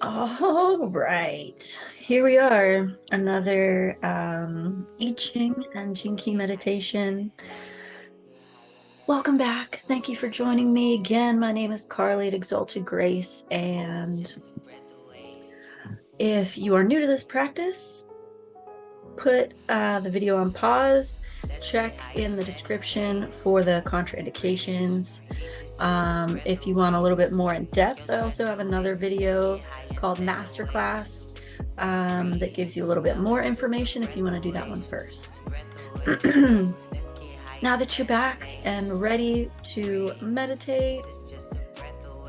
All right, here we are, another I-Ching and Jinki meditation. Welcome back. Thank you for joining me again. My name is Carly at Exalted Grace, and if you are new to this practice, put the video on pause, check in the description for the contraindications. If you want a little bit more in depth, I also have another video called Masterclass that gives you a little bit more information if you want to do that one first. Now that you're back and ready to meditate,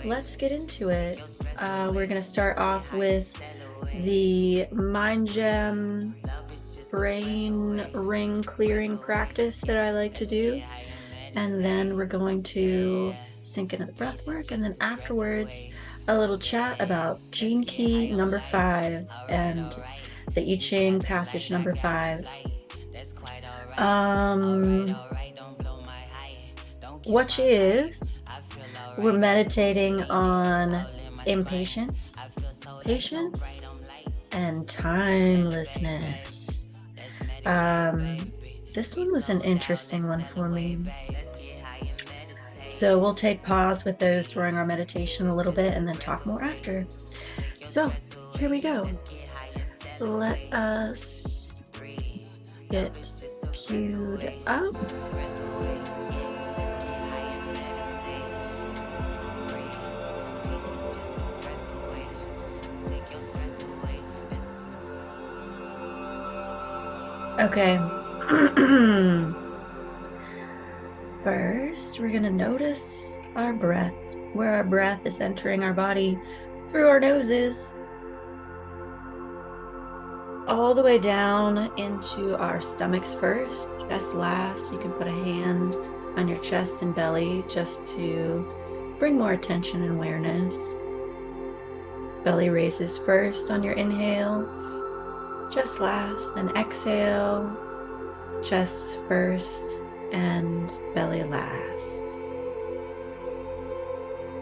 let's get into it. We're going to start off with the Mind Gem brain ring clearing practice that I like to do. And then we're going to sink into the breath work. And then afterwards, a little chat about Gene Key number 5 and the I-Ching passage number 5. Which is, we're meditating on impatience, patience, and timelessness. This one was an interesting one for me. So we'll take pause with those during our meditation a little bit and then talk more after. So here we go. Let us get queued up. Okay. First, we're going to notice our breath, where our breath is entering our body through our noses, all the way down into our stomachs first, chest last. You can put a hand on your chest and belly just to bring more attention and awareness. Belly raises first on your inhale, chest last, and exhale, chest first and belly last.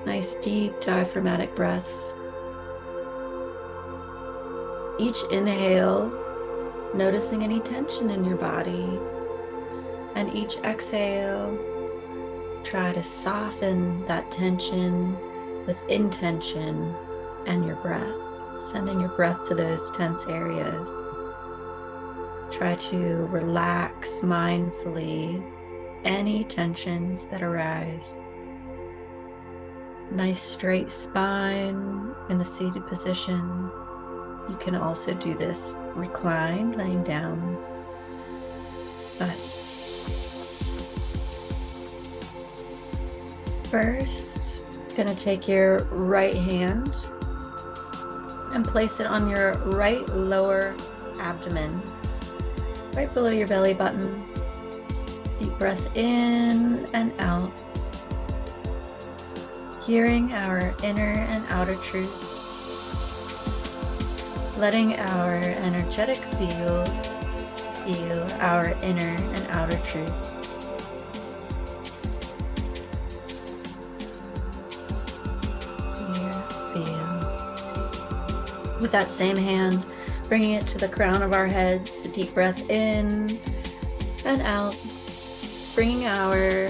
Nice deep diaphragmatic breaths. Each inhale, noticing any tension in your body, and each exhale, try to soften that tension with intention and your breath, sending your breath to those tense areas. Try to relax mindfully any tensions that arise. Nice straight spine in the seated position. You can also do this reclined, laying down. But first, gonna take your right hand and place it on your right lower abdomen, right below your belly button. Deep breath in and out. Hearing our inner and outer truth. Letting our energetic field feel our inner and outer truth. Feel. With that same hand, bringing it to the crown of our heads, a deep breath in and out, bringing our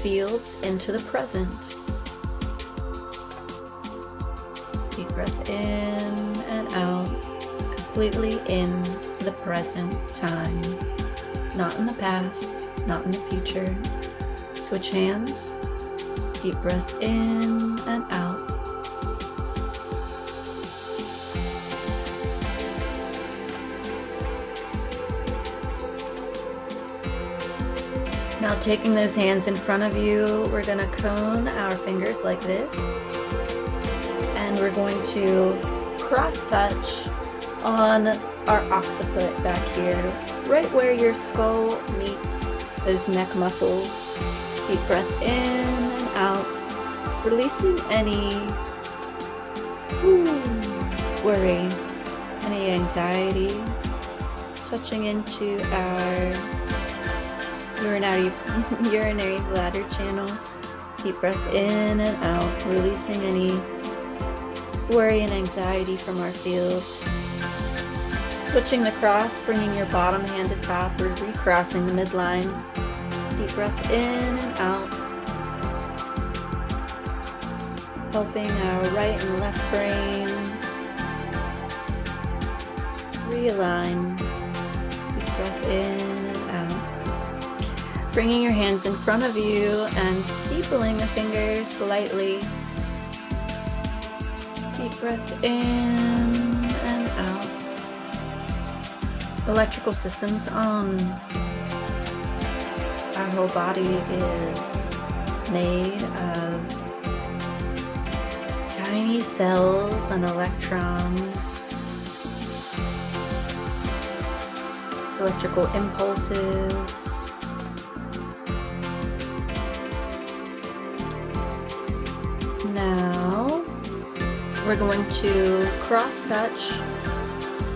fields into the present. Deep breath in and out, completely in the present time, not in the past, not in the future. Switch hands, deep breath in and out. Now taking those hands in front of you, we're going to cone our fingers like this. And we're going to cross touch on our occiput back here, right where your skull meets those neck muscles. Deep breath in and out, releasing any worry, any anxiety, touching into our urinary bladder channel, Deep breath in and out, releasing any worry and anxiety from our field. Switching the cross, bringing your bottom hand to top, or recrossing the midline. Deep breath in and out. Helping our right and left brain realign. Deep breath in and out. Bringing your hands in front of you and steepling the fingers lightly. Deep breath in and out. Electrical systems on. Our whole body is made of tiny cells and electrons, electrical impulses. Now we're going to cross touch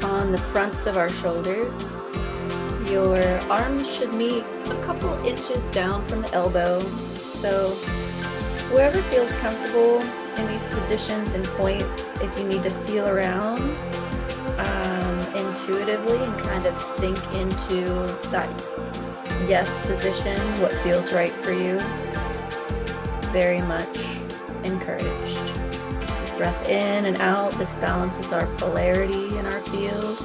on the fronts of our shoulders. Your arms should meet a couple inches down from the elbow. So whoever feels comfortable in these positions and points, if you need to feel around intuitively and kind of sink into that yes position, what feels right for you, very much encouraged. Deep breath in and out. This balances our polarity in our field.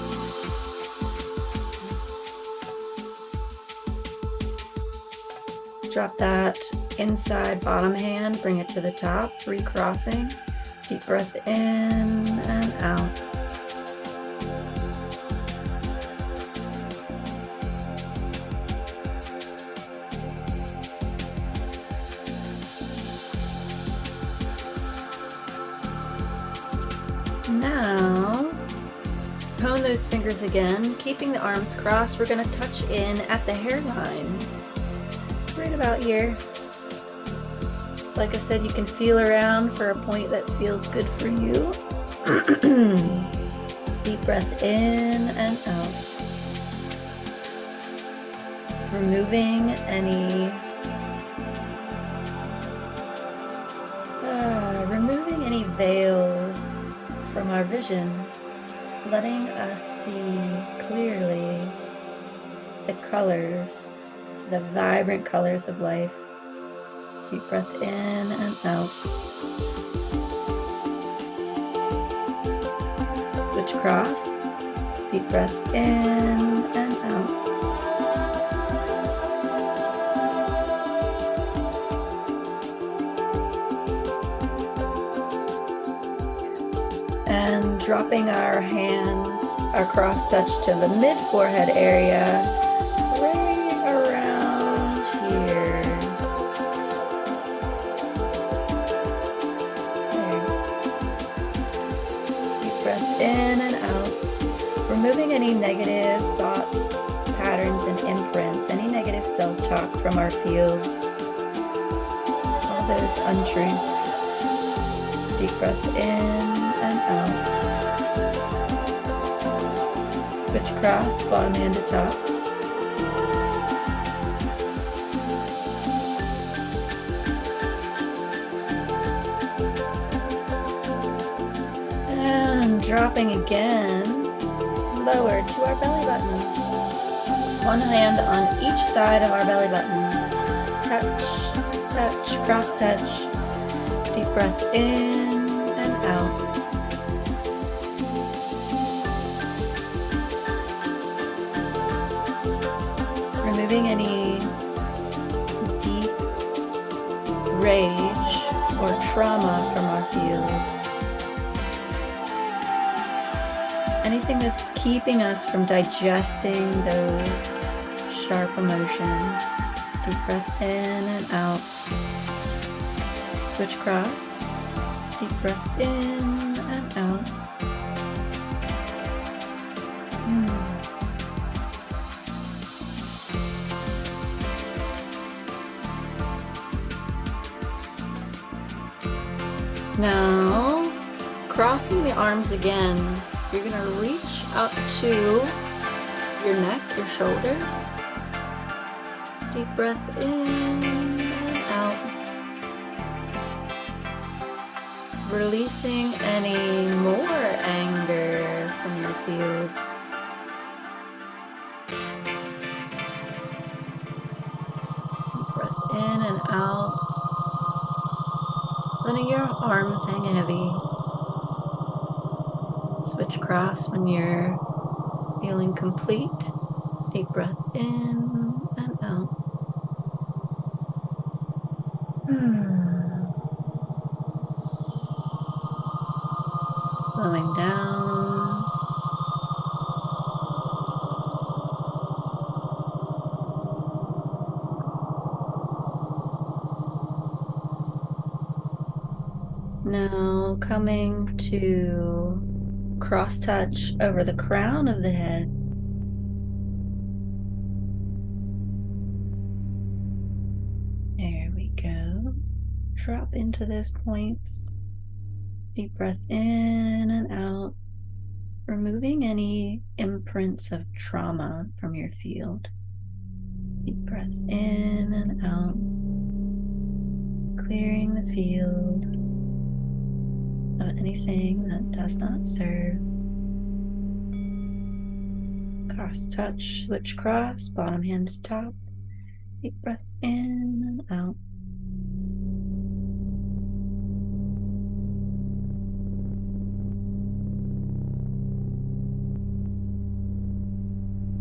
Drop that inside bottom hand, bring it to the top, recrossing. Deep breath in and out. Now, hone those fingers again, keeping the arms crossed. We're going to touch in at the hairline, right about here. Like I said, you can feel around for a point that feels good for you. Deep breath in and out. Removing any veils from our vision, letting us see clearly the colors, the vibrant colors of life. Deep breath in and out. Switch cross. Deep breath in and out. And dropping our hands, our cross touch to the mid-forehead area, right around here. There. Deep breath in and out. Removing any negative thought patterns and imprints, any negative self-talk from our field. All those untruths. Deep breath in and out. Switch cross, bottom hand to top. And dropping again, lower to our belly buttons. One hand on each side of our belly button. Touch, touch, cross touch. Deep breath in and out. Removing any deep rage or trauma from our fields. Anything that's keeping us from digesting those sharp emotions. Deep breath in and out. Switch cross. Deep breath in and out. Now, crossing the arms again, you're going to reach up to your neck, your shoulders. Deep breath in and out. releasing any more anger from your fields. Deep breath in and out, letting your arms hang heavy. Switch cross when you're feeling complete. Deep breath in and out. Slowing down. Now coming to cross touch over the crown of the head. There we go. Drop into those points. Deep breath in and out, removing any imprints of trauma from your field. Deep breath in and out, clearing the field of anything that does not serve. Cross touch, switch cross, bottom hand to top. Deep breath in and out.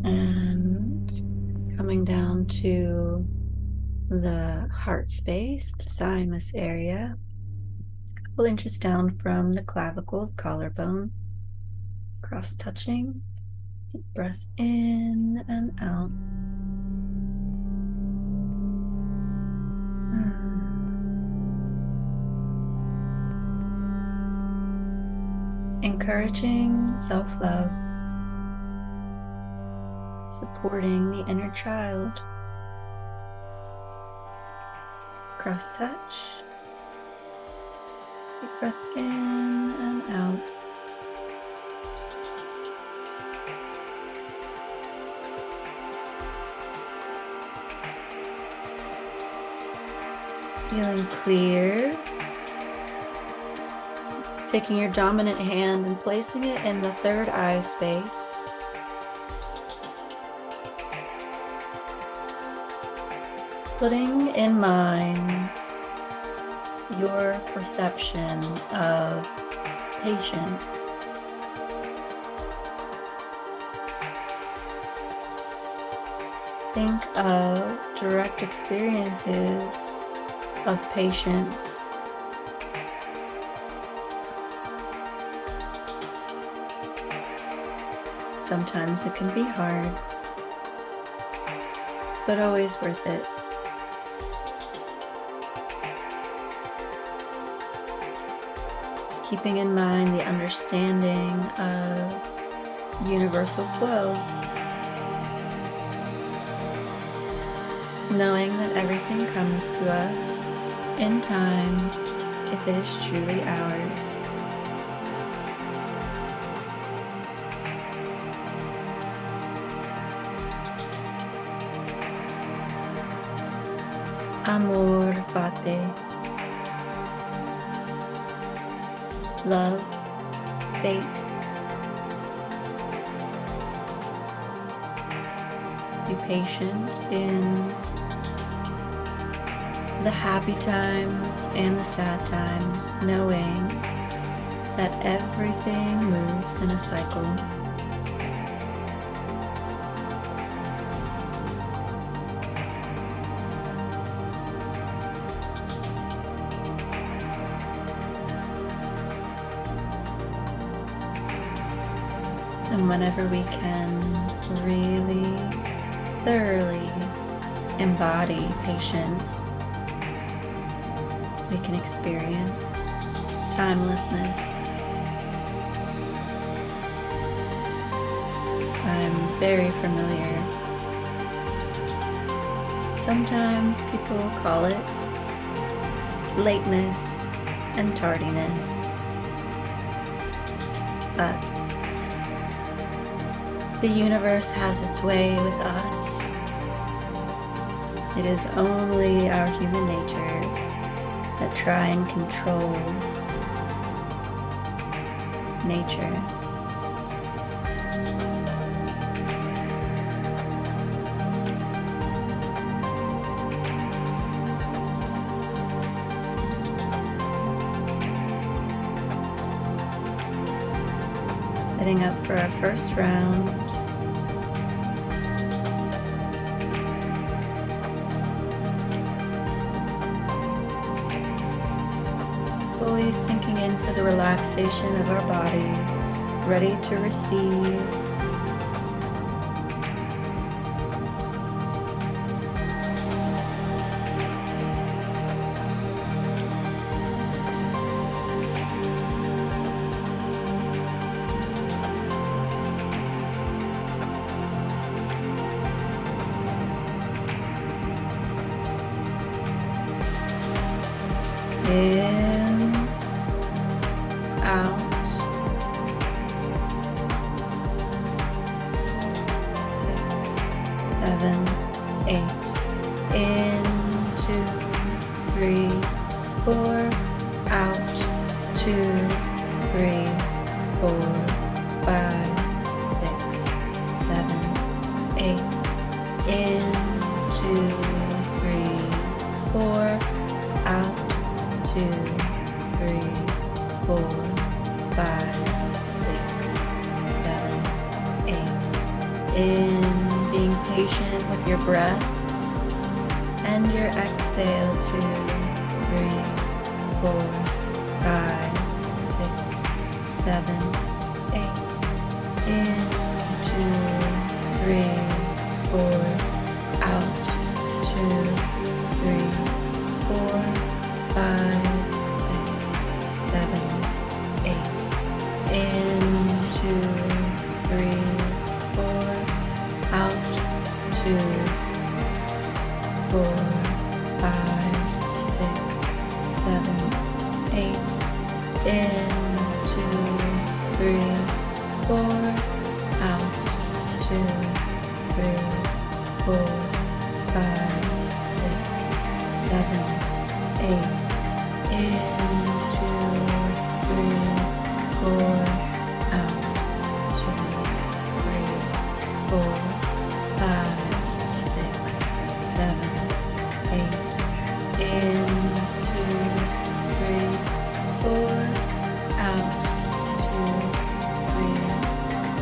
And coming down to the heart space, the thymus area, a couple inches down from the clavicle, collarbone, cross touching. Deep breath in and out. Encouraging self-love, supporting the inner child. Cross touch. Deep breath in and out. Feeling clear. Taking your dominant hand and placing it in the third eye space. Putting in mind your perception of patience. Think of direct experiences of patience. Sometimes it can be hard, but always worth it. Keeping in mind the understanding of universal flow. Knowing that everything comes to us in time if it is truly ours. Amor fate. Love, fate. Be patient in the happy times and the sad times, knowing that everything moves in a cycle. And whenever we can really thoroughly embody patience, we can experience timelessness. I'm very familiar. Sometimes people call it lateness and tardiness, but the universe has its way with us. It is only our human natures that try and control nature. Setting up for our first round. Fully sinking into the relaxation of our bodies, ready to receive. In, out, 6, 7, 8, in, 2, 3, 4, out, 2, 3, 4, 5, 6, 7, 8, in, 2, 3, 4, out, 2, 3, 4, 5, 6, 7, 8. In, being patient with your breath and your exhale. 2, 3, 4, 5, 6, 7, 8. In, 2, 3, 4, out, 2, 3, 4, 5, 6, 7, 8. In, 2, 3, 4, out, 2, 4, 5, 6, 7, 8. In, 2, 3, 4, out, 2, 3, 4, 5, 6, 7, 8. In, 2, 3, 4, out, 2, 3, 4, 5, 6, 7, 8. In, 2, 3, 4, out, 2, 3,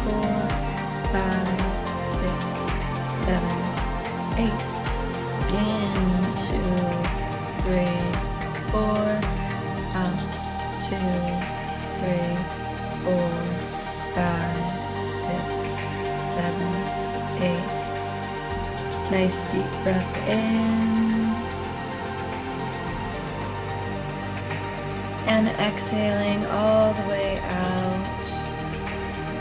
4, 5, 6, 7, 8. In, 2, 3, 4, out, 2, 3, 4, 5, 6, 7, 8. Nice deep breath in. And exhaling all the way out.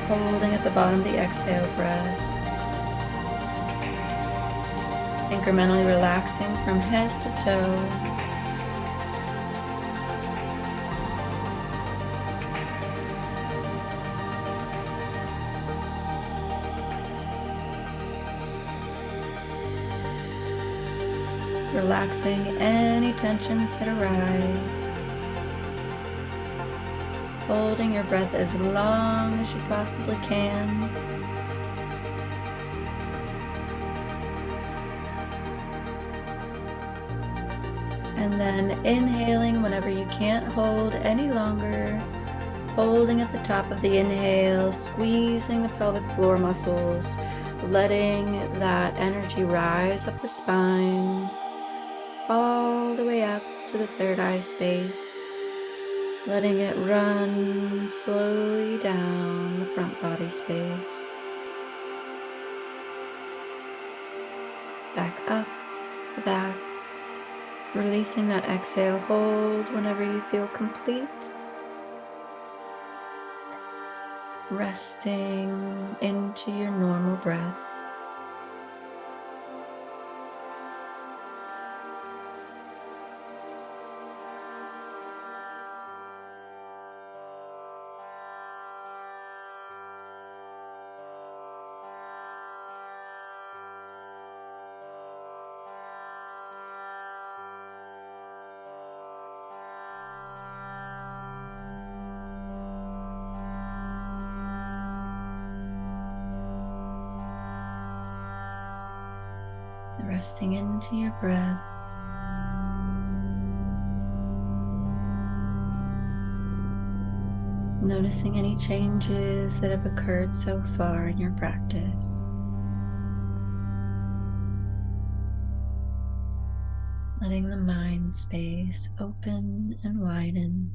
Holding at the bottom of the exhale breath. Incrementally relaxing from head to toe. Relaxing any tensions that arise. Holding your breath as long as you possibly can. And then inhaling whenever you can't hold any longer. Holding at the top of the inhale, squeezing the pelvic floor muscles, letting that energy rise up the spine, all the way up to the third eye space. Letting it run slowly down the front body space. Back up the back. Releasing that exhale, hold whenever you feel complete. Resting into your normal breath. resting into your breath. Noticing any changes that have occurred so far in your practice. Letting the mind space open and widen.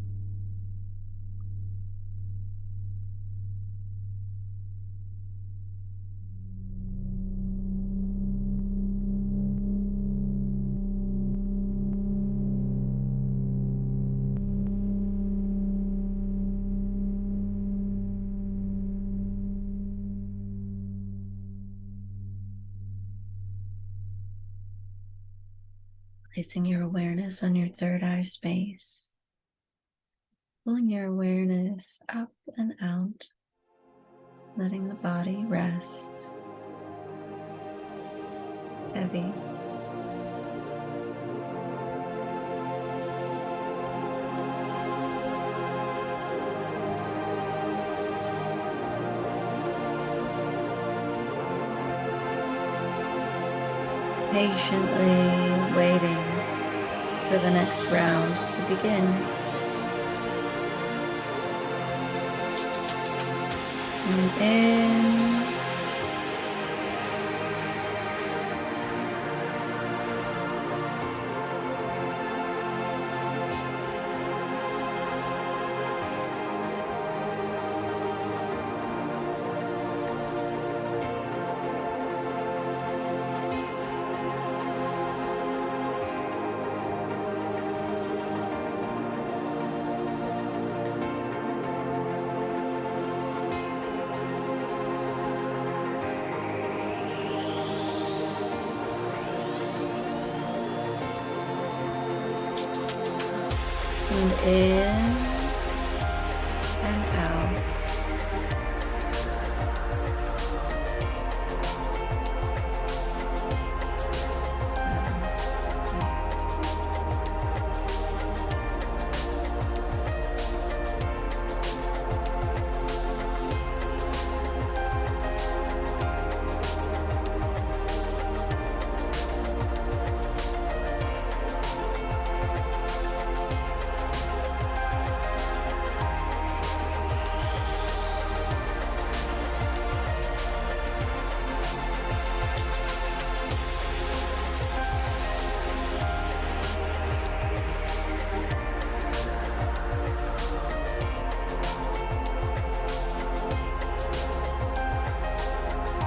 Placing your awareness on your third eye space. Pulling your awareness up and out. Letting the body rest. Heavy. Patiently waiting for the next round to begin. And in. And in and out.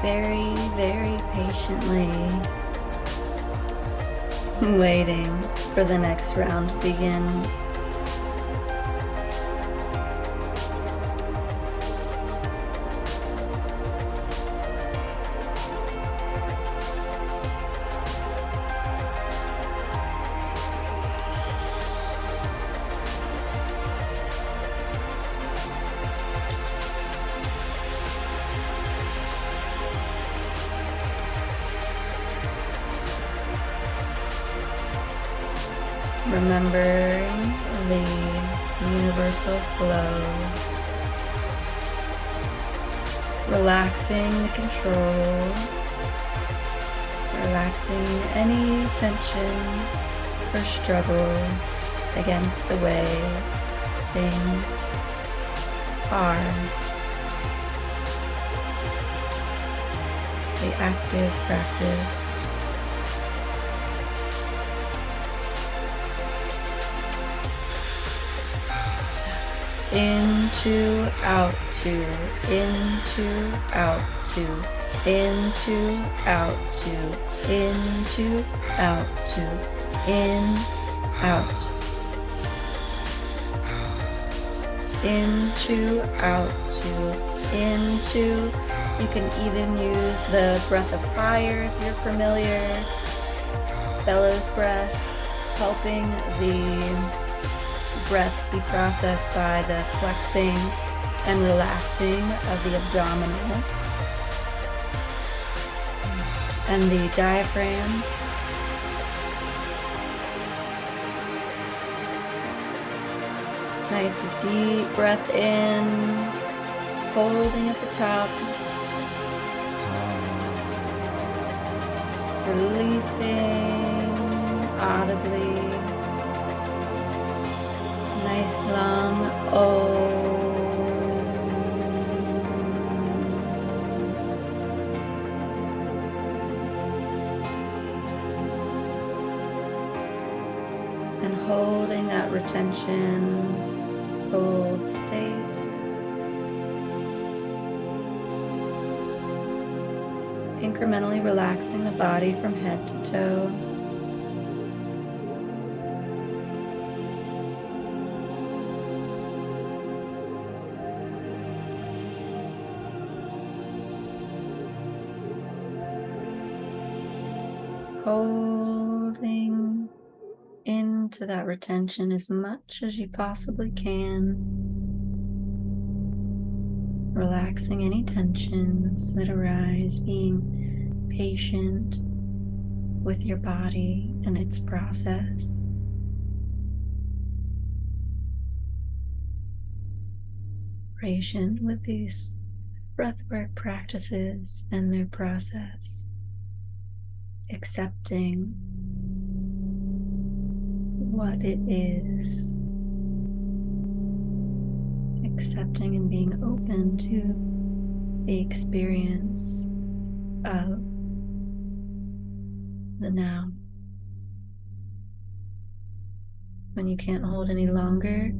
Very, very patiently waiting for the next round to begin. Remembering the universal flow, relaxing the control, relaxing any tension or struggle against the way things are. The active practice. Into, out to, into, out to, into, out to, into, out to, in, out. Into, out to, into. You can even use the breath of fire if you're familiar. Bellows breath, helping the breath be processed by the flexing and relaxing of the abdominal and the diaphragm. Nice deep breath in, holding at the top. releasing audibly. Nice long O. And holding that retention, hold state. Incrementally relaxing the body from head to toe. Holding into that retention as much as you possibly can. Relaxing any tensions that arise, being patient with your body and its process. Patient with these breathwork practices and their process. Accepting what it is. Accepting and being open to the experience of the now. When you can't hold any longer,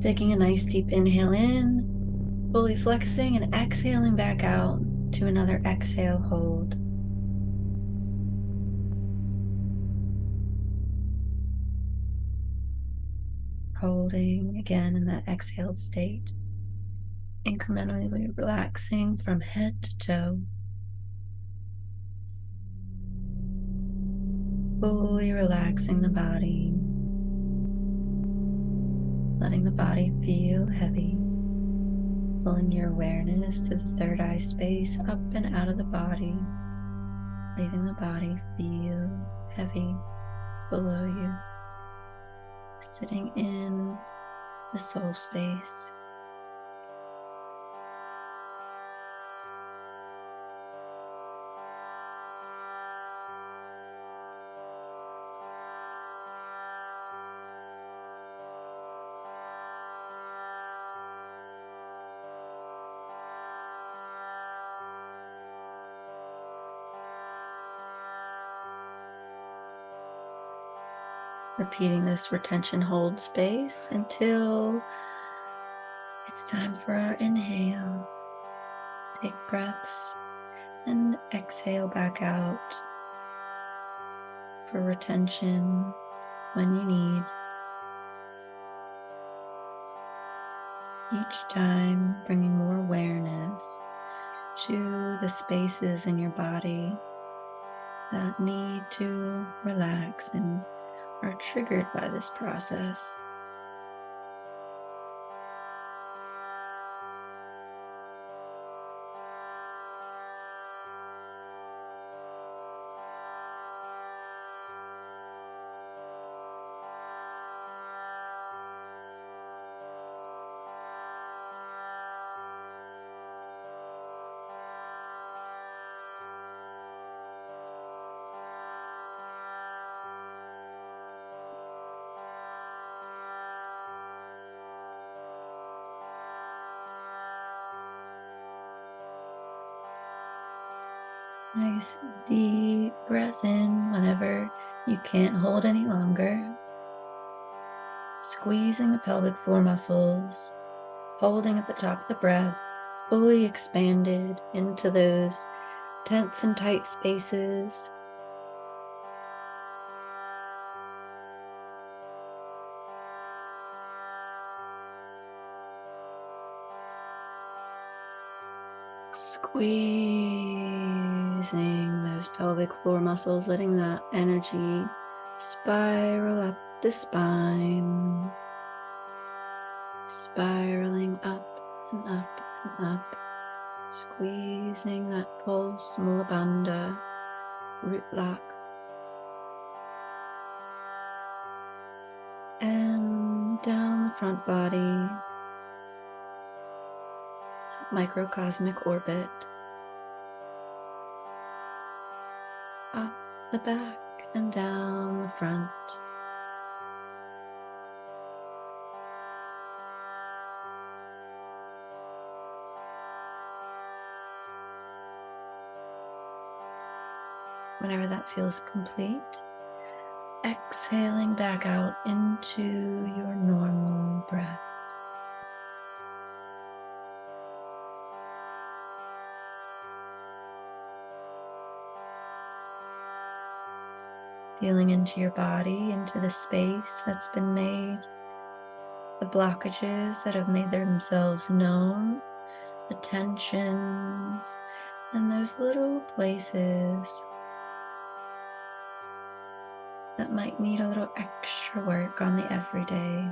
taking a nice deep inhale in, fully flexing and exhaling back out to another exhale hold. Holding again in that exhaled state. Incrementally relaxing from head to toe. Fully relaxing the body. Letting the body feel heavy. Pulling your awareness to the third eye space up and out of the body. Leaving the body feel heavy below you. Sitting in the soul space. Repeating this retention hold space until it's time for our inhale. Take breaths and exhale back out for retention when you need. Each time bringing more awareness to the spaces in your body that need to relax and are triggered by this process. Nice deep breath in whenever you can't hold any longer. Squeezing the pelvic floor muscles, holding at the top of the breath, fully expanded into those tense and tight spaces. Squeezing those pelvic floor muscles, letting that energy spiral up the spine, spiraling up and up and up, squeezing that pulse mula bandha, root lock, and down the front body, microcosmic orbit, up the back and down the front. Whenever that feels complete, exhaling back out into your normal breath. Feeling into your body, into the space that's been made, the blockages that have made themselves known, the tensions, and those little places that might need a little extra work on the everyday.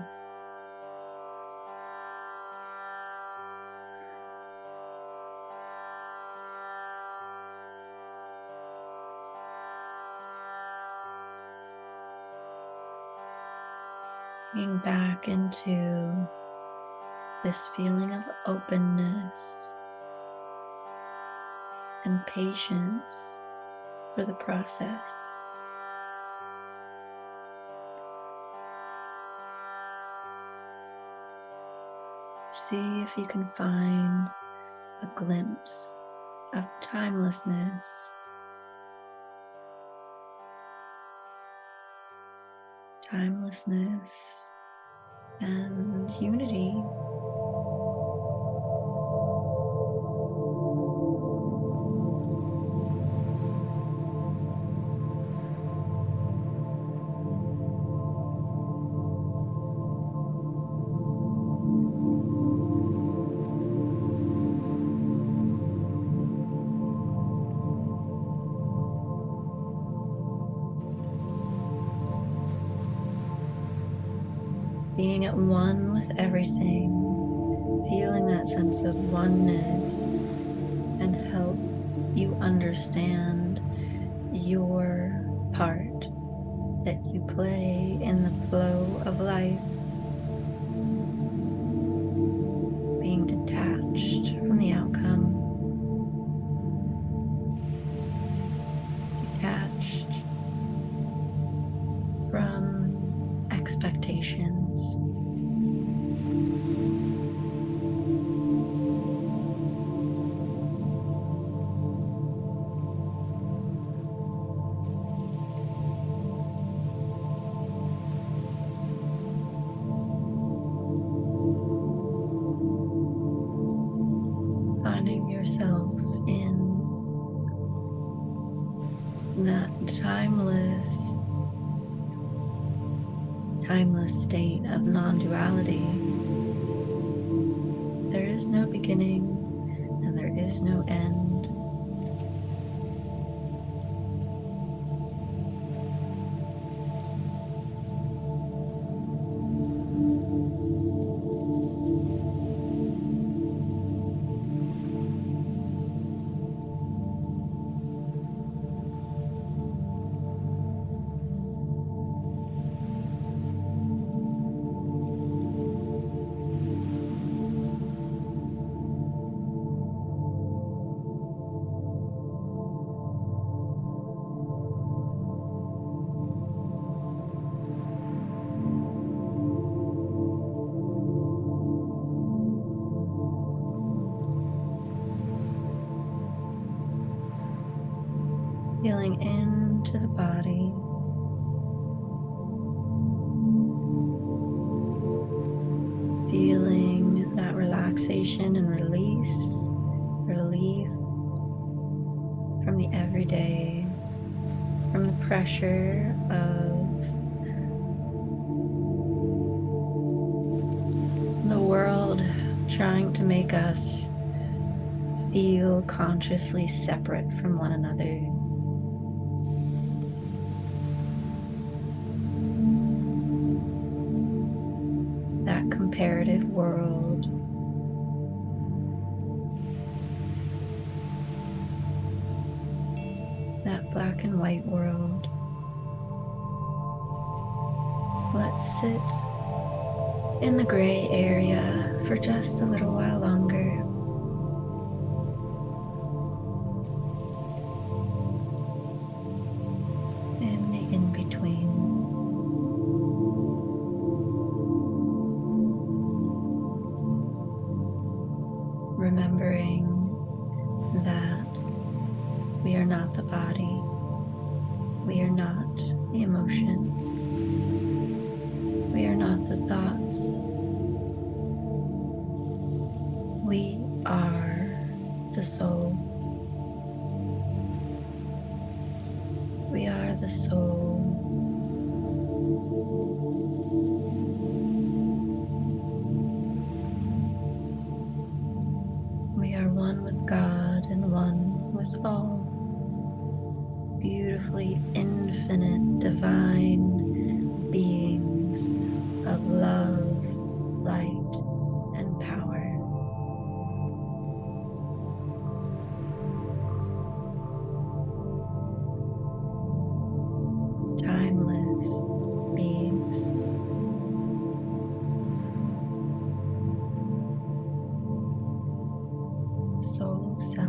Sinking back into this feeling of openness and patience for the process. See if you can find a glimpse of timelessness, and unity. Being at one with everything, feeling that sense of oneness and help you understand your part that you play in the flow of life. Being detached from the outcome, detached from expectations. Finding yourself in that timeless state of non-duality. There is no beginning and there is no end. Feeling into the body, feeling that relaxation and relief from the everyday, from the pressure of the world trying to make us feel consciously separate from one another. That comparative world, that black and white world. Let's sit in the gray area for just a little while longer. remembering that we are not the body, we are not the emotions, we are not the thoughts. We are the soul. We are the soul. We are one with God and one with all. Beautifully infinite, divine beings of love, light, and power. Timeless beings. Soul self.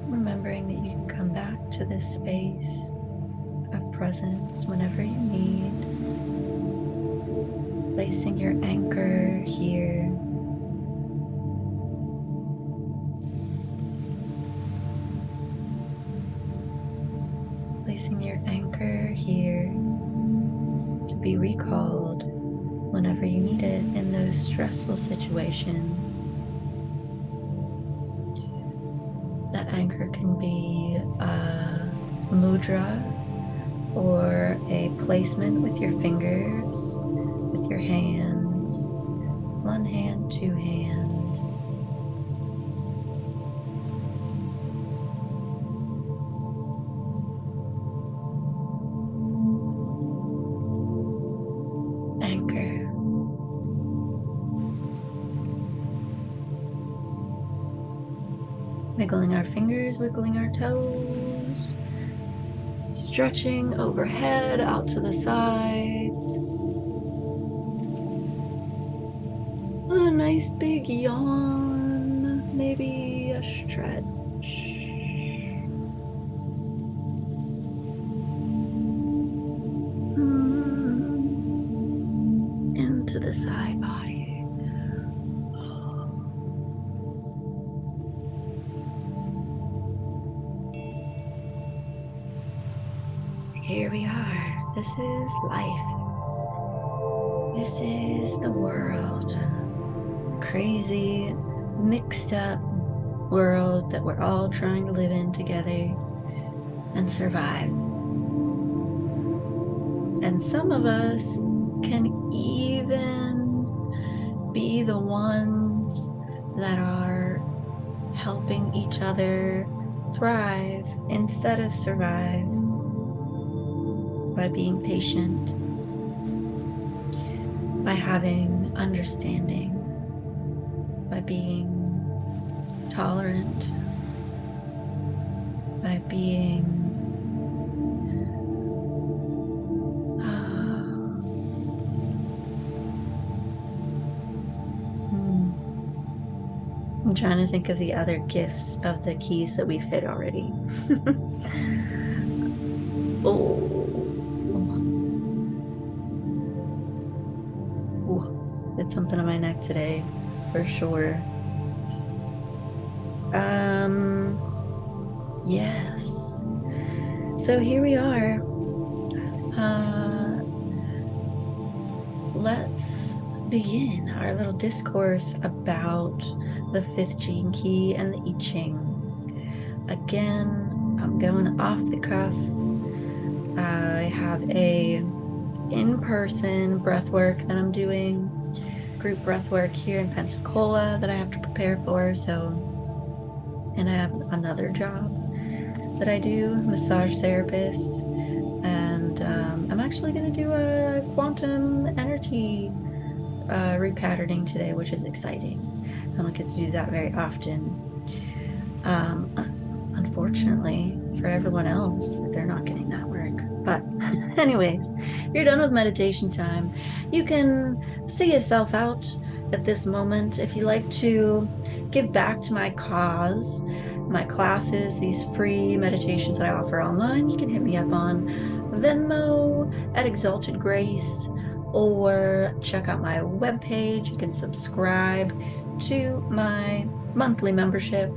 Remembering that you can come back to this space of presence whenever you need. Placing your anchor here. Placing your anchor here to be recalled whenever you need it in those stressful situations. That anchor can be a mudra or a placement with your fingers, with your hands, one hand, two hands. Anchor. Wiggling our fingers, wiggling our toes, stretching overhead out to the sides. A nice big yawn, maybe a stretch. Into the side body. Here we are. This is life. This is the world. Crazy, mixed up world that we're all trying to live in together and survive. And some of us can even be the ones that are helping each other thrive instead of survive by being patient, by having understanding, by being tolerant, by being I'm trying to think of the other gifts of the keys that we've hit already. Did something on my neck today, for sure. Yes. So here we are. Let's begin our little discourse about the 5th gene key and the I-Ching. Again, I'm going off the cuff. I have a in-person breathwork that I'm doing, group breathwork here in Pensacola that I have to prepare for. And I have another job that I do, massage therapist, and I'm actually going to do a quantum energy repatterning today, which is exciting. I don't get to do that very often. Unfortunately, for everyone else, they're not getting that work. But anyways, you're done with meditation time. You can see yourself out at this moment. If you like to give back to my cause, my classes, these free meditations that I offer online, you can hit me up on Venmo at Exalted Grace, or check out my webpage. You can subscribe to my monthly membership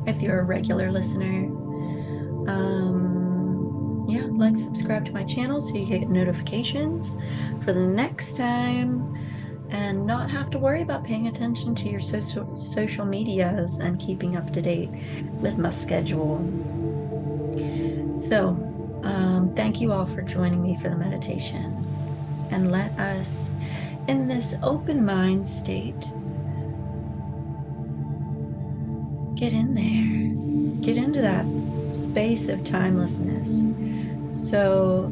if you're a regular listener. Yeah, like, subscribe to my channel so you get notifications for the next time, and not have to worry about paying attention to your social medias and keeping up to date with my schedule. So, thank you all for joining me for the meditation, and let us, in this open mind state, get in there, get into that space of timelessness. So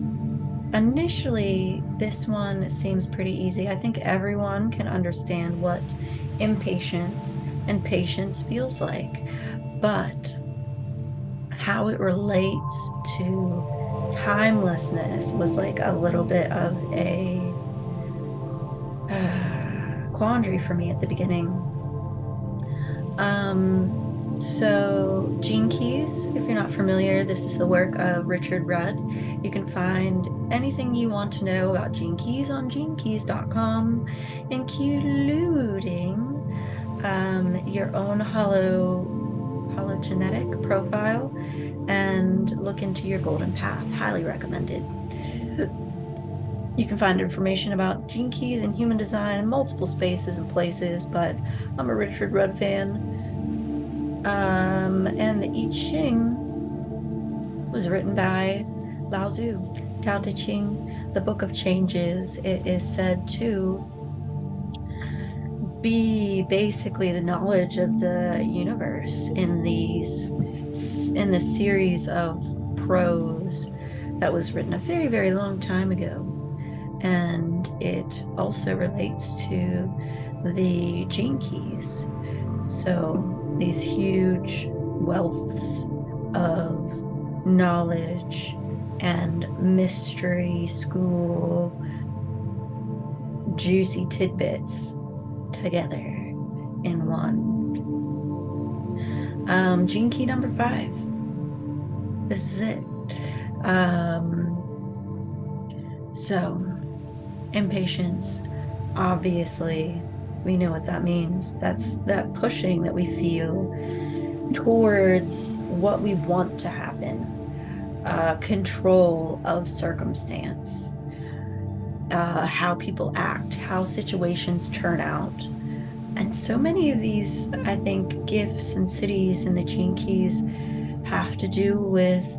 initially, this one seems pretty easy. I think everyone can understand what impatience and patience feels like, but how it relates to timelessness was like a little bit of a quandary for me at the beginning. So Gene Keys, if you're not familiar, this is the work of Richard Rudd. You can find anything you want to know about Gene Keys on genekeys.com, including your own hologenetic profile, and look into your golden path. Highly recommended. You can find information about Gene Keys and human design in multiple spaces and places, but I'm a Richard Rudd fan. And the I-Ching was written by Lao Tzu, Tao Te Ching, the Book of Changes. It is said to be basically the knowledge of the universe in this series of prose that was written a very, very long time ago. And it also relates to the Gene Keys. So these huge wealths of knowledge and mystery school juicy tidbits together in one. Gene Key number 5. This is it. So impatience, obviously, we know what that means. That's that pushing that we feel towards what we want to happen, control of circumstance, how people act, how situations turn out. And so many of these, I think, gifts and cities in the Gene Keys have to do with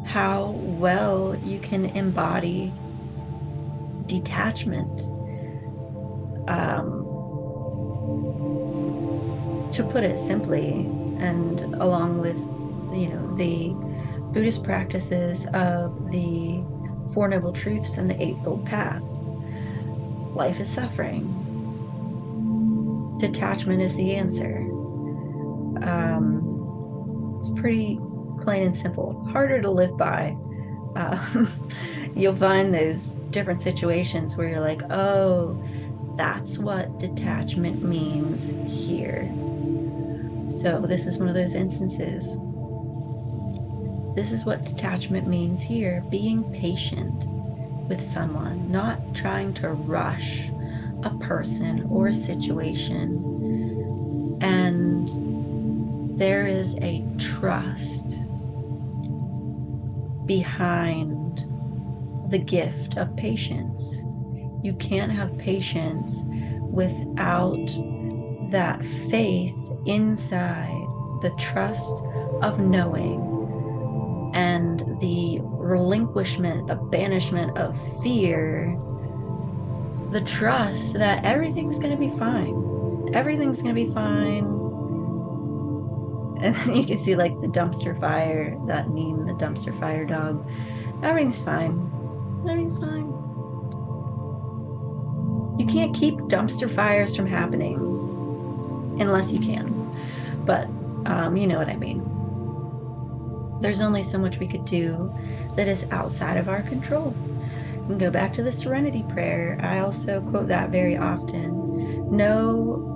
how well you can embody detachment. To put it simply, and along with, the Buddhist practices of the Four Noble Truths and the Eightfold Path, life is suffering. Detachment is the answer. It's pretty plain and simple. Harder to live by. You'll find those different situations where you're like, oh, that's what detachment means here. So this is one of those instances. This is what detachment means here. Being patient with someone, not trying to rush a person or a situation. And there is a trust behind the gift of patience. You can't have patience without that faith inside, the trust of knowing, and the relinquishment, a banishment of fear, the trust that everything's going to be fine. Everything's going to be fine. And then you can see like the dumpster fire, that meme, the dumpster fire dog. Everything's fine. Everything's fine. You can't keep dumpster fires from happening unless you can. But you know what I mean. There's only so much we could do that is outside of our control. We can go back to the Serenity Prayer. I also quote that very often. No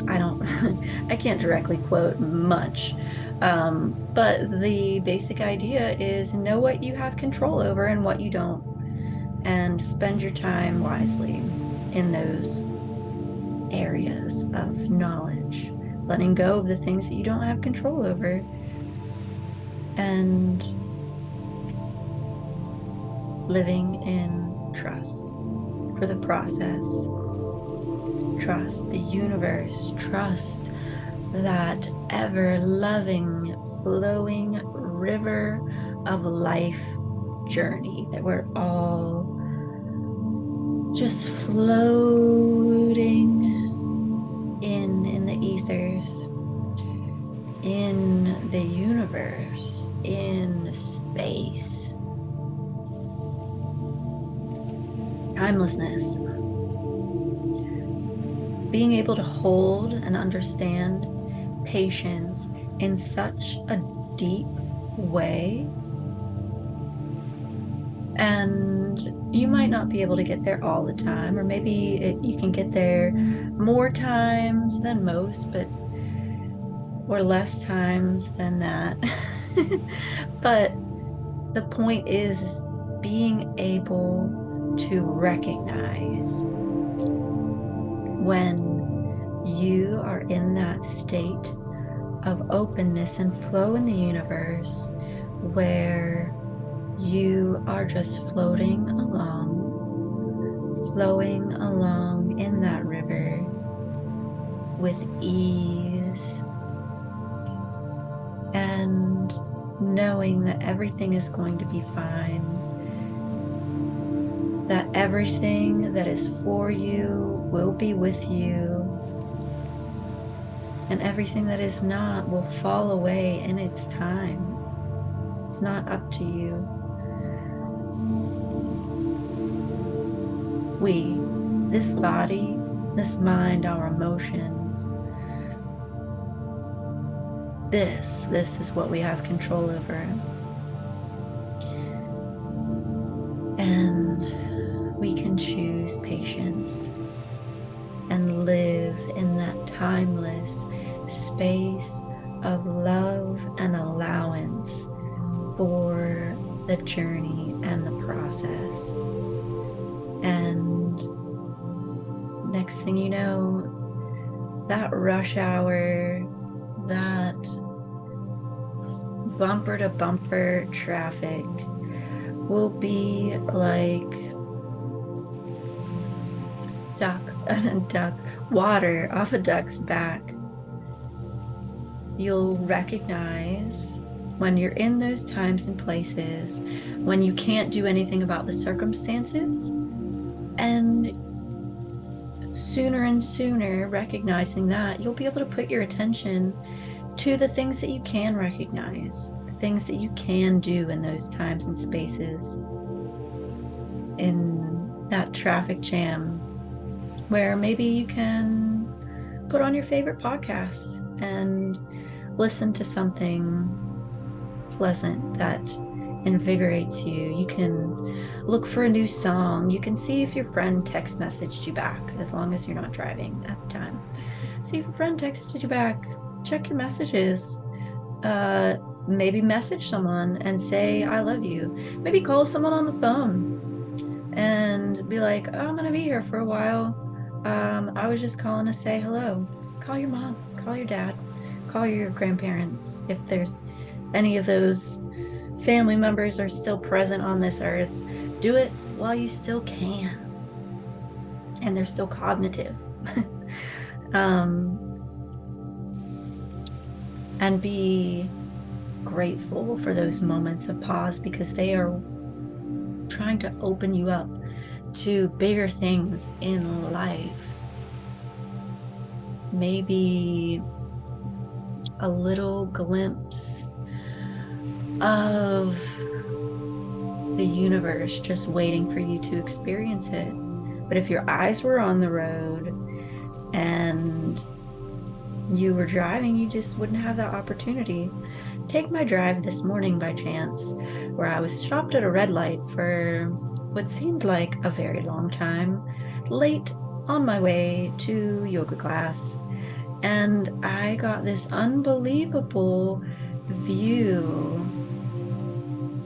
I can't directly quote much, but the basic idea is know what you have control over and what you don't, and spend your time wisely in those areas of knowledge, letting go of the things that you don't have control over, and living in trust for the process. Trust the universe, trust that ever-loving, flowing river of life journey that we're all just floating in the ethers, in the universe, in space. Timelessness. Being able to hold and understand patience in such a deep way. And you might not be able to get there all the time, or maybe you can get there more times than most, or less times than that. But the point is being able to recognize when you are in that state of openness and flow in the universe, where you are just flowing along in that river with ease, and knowing that everything is going to be fine, that everything that is for you will be with you, and everything that is not will fall away in its time. It's not up to you. We, this body, this mind, our emotions, this is what we have control over. And we can choose patience and live in that timeless space of love and allowance for the journey and the process. And next thing you know, that rush hour, that bumper to bumper traffic will be like water off a duck's back. You'll recognize when you're in those times and places when you can't do anything about the circumstances, and sooner and sooner recognizing that, you'll be able to put your attention to the things that you can recognize, the things that you can do in those times and spaces, in that traffic jam, where maybe you can put on your favorite podcast and listen to something pleasant that invigorates you. You can look for a new song. You can see if your friend text messaged you back, as long as you're not driving at the time. See if your friend texted you back. Check your messages. Maybe message someone and say, I love you. Maybe call someone on the phone and be like, oh, I'm gonna be here for a while. I was just calling to say hello. Call your mom, call your dad, call your grandparents. If there's any of those family members are still present on this earth, do it while you still can. And they're still cognitive. And be grateful for those moments of pause, because they are trying to open you up to bigger things in life. Maybe a little glimpse of the universe just waiting for you to experience it. But if your eyes were on the road and you were driving, you just wouldn't have that opportunity. Take my drive this morning by chance, where I was stopped at a red light for what seemed like a very long time, late on my way to yoga class, And I got this unbelievable view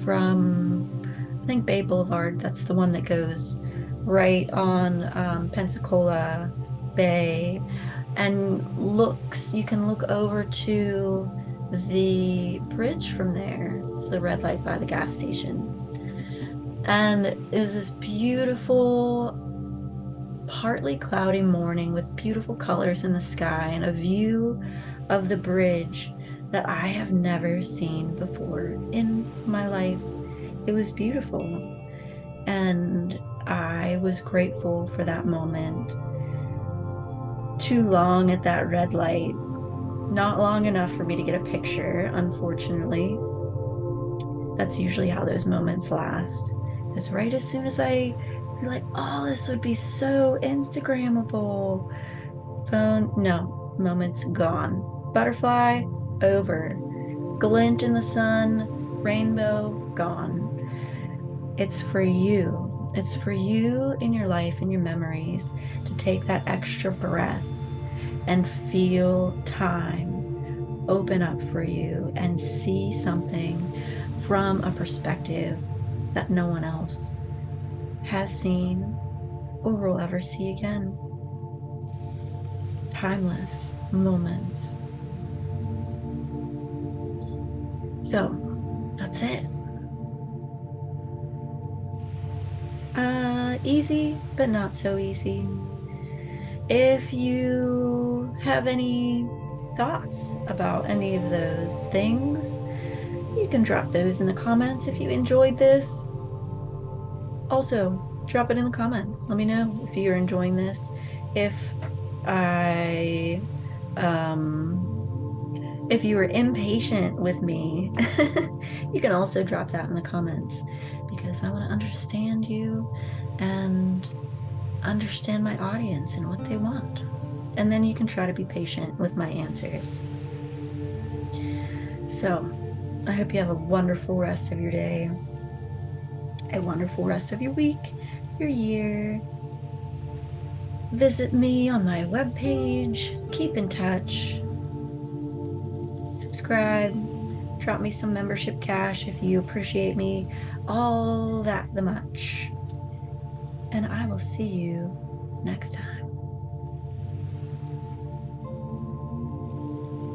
from, I think, Bay Boulevard. That's the one that goes right on Pensacola Bay, and you can look over to the bridge from there. It's the red light by the gas station. And it was this beautiful, partly cloudy morning with beautiful colors in the sky and a view of the bridge that I have never seen before in my life. It was beautiful, and I was grateful for that moment. Too long at that red light, not long enough for me to get a picture, unfortunately. That's usually how those moments last. It's right as soon as I feel like, oh, this would be so Instagrammable. Phone, no, moment's gone. Butterfly, over. Glint in the sun, rainbow, gone. It's for you. It's for you in your life and your memories to take that extra breath and feel time open up for you and see something from a perspective that no one else has seen or will ever see again. Timeless moments. So that's it. Easy, but not so easy. If you have any thoughts about any of those things, you can drop those in the comments if you enjoyed this. Also, drop it in the comments. Let me know if you're enjoying this. If if you were impatient with me, you can also drop that in the comments, because I want to understand you and understand my audience and what they want. And then you can try to be patient with my answers. So I hope you have a wonderful rest of your day, a wonderful rest of your week, your year. Visit me on my webpage, keep in touch, subscribe, drop me some membership cash if you appreciate me all that much. And I will see you next time.